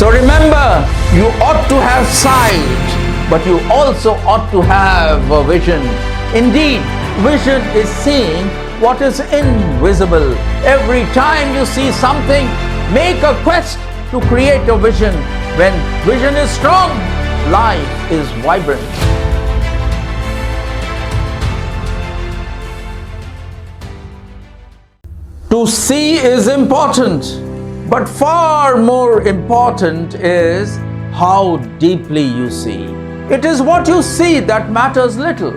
So remember, you ought to have sight, but you also ought to have a vision. Indeed, vision is seeing what is invisible. Every time you see something, make a quest to create a vision. When vision is strong, life is vibrant. To see is important, but far more important is how deeply you see. It is what you see that matters little,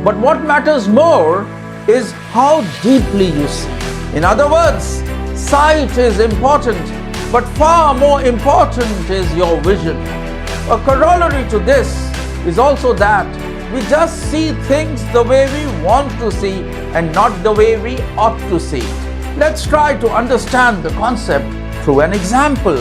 but what matters more is how deeply you see. In other words, sight is important, but far more important is your vision. A corollary to this is also that we just see things the way we want to see and not the way we ought to see. Let's try to understand the concept through an example.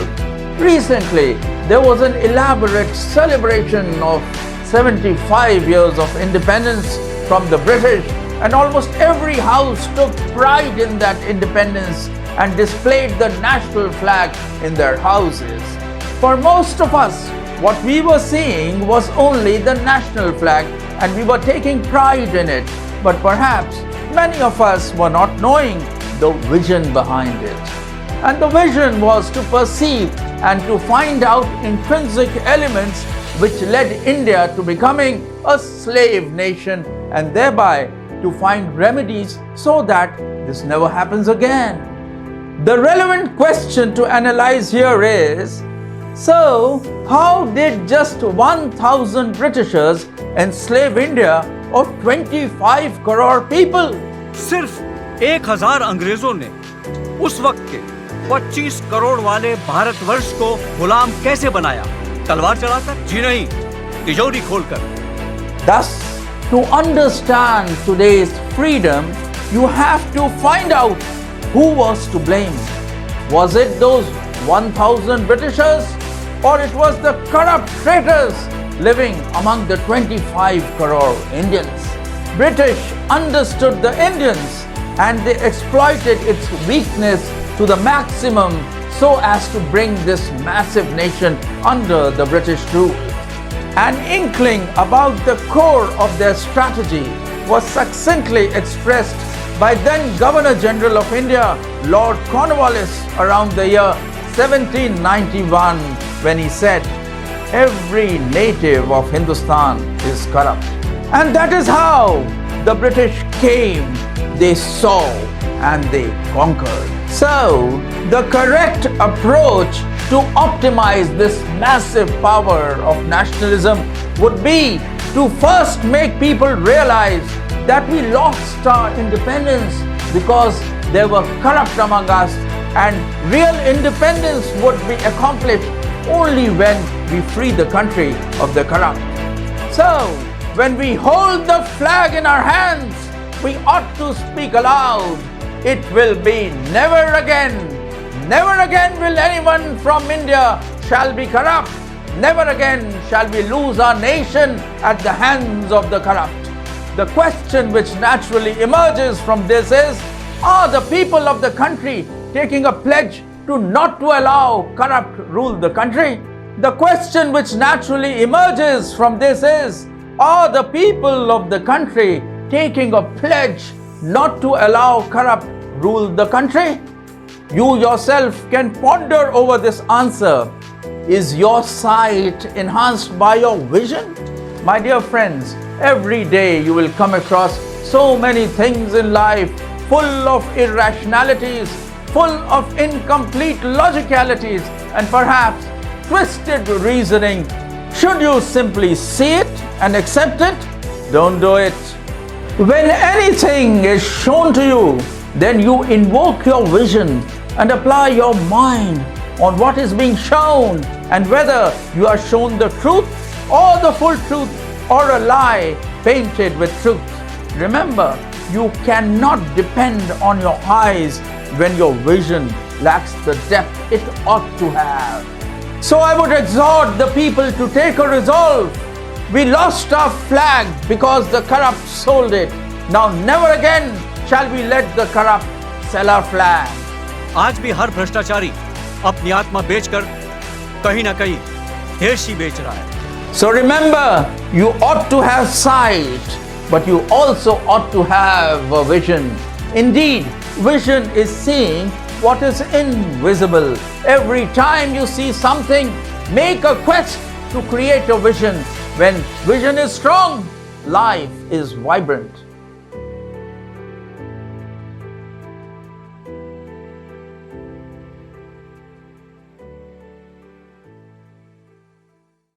Recently, there was an elaborate celebration of 75 years of independence from the British, and almost every house took pride in that independence and displayed the national flag in their houses. For most of us, what we were seeing was only the national flag and we were taking pride in it. But perhaps many of us were not knowing the vision behind it. And the vision was to perceive and to find out intrinsic elements which led India to becoming a slave nation, and thereby to find remedies so that this never happens again. The relevant question to analyze here is, so how did just 1,000 Britishers enslave India of 25 crore people? सिर्फ 1000 अंग्रेजों ने उस वक्त के 25 करोड़ वाले भारतवर्ष को गुलाम कैसे बनाया? तलवार चलाकर? जी नहीं, तिजोरी खोलकर। Thus, to understand today's freedom, you have to find out who was to blame. Was it those 1,000 Britishers, or it was the corrupt traitors living among the 25 crore Indians? British understood the Indians and they exploited its weakness to the maximum so as to bring this massive nation under the British rule. An inkling about the core of their strategy was succinctly expressed by then Governor General of India, Lord Cornwallis, around the year 1791, when he said, "Every native of Hindustan is corrupt." And that is how the British came, they saw, and they conquered. So, the correct approach to optimize this massive power of nationalism would be to first make people realize that we lost our independence because there were corrupt among us, and real independence would be accomplished only when we free the country of the corrupt. So, when we hold the flag in our hands, we ought to speak aloud. It will be never again will anyone from India shall be corrupt. Never again shall we lose our nation at the hands of the corrupt. The question which naturally emerges from this is, are the people of the country taking a pledge to not to allow corrupt rule the country? The question which naturally emerges from this is, are the people of the country taking a pledge not to allow corrupt rule the country? You yourself can ponder over this answer. Is your sight enhanced by your vision? My dear friends, every day you will come across so many things in life full of irrationalities, full of incomplete logicalities, and perhaps twisted reasoning. Should you simply see it and accept it? Don't do it. When anything is shown to you, then you invoke your vision and apply your mind on what is being shown, and whether you are shown the truth or the full truth or a lie painted with truth. Remember, you cannot depend on your eyes when your vision lacks the depth it ought to have. So I would exhort the people to take a resolve. We lost our flag because the corrupt sold it. Now never again shall we let the corrupt sell our flag. आज भी हर भ्रष्टाचारी अपनी आत्मा बेचकर कहीं ना कहीं हेर्शी बेच रहा है। So remember, you ought to have sight, but you also ought to have a vision. Indeed, vision is seeing what is invisible. Every time you see something, make a quest to create a vision. When vision is strong, life is vibrant.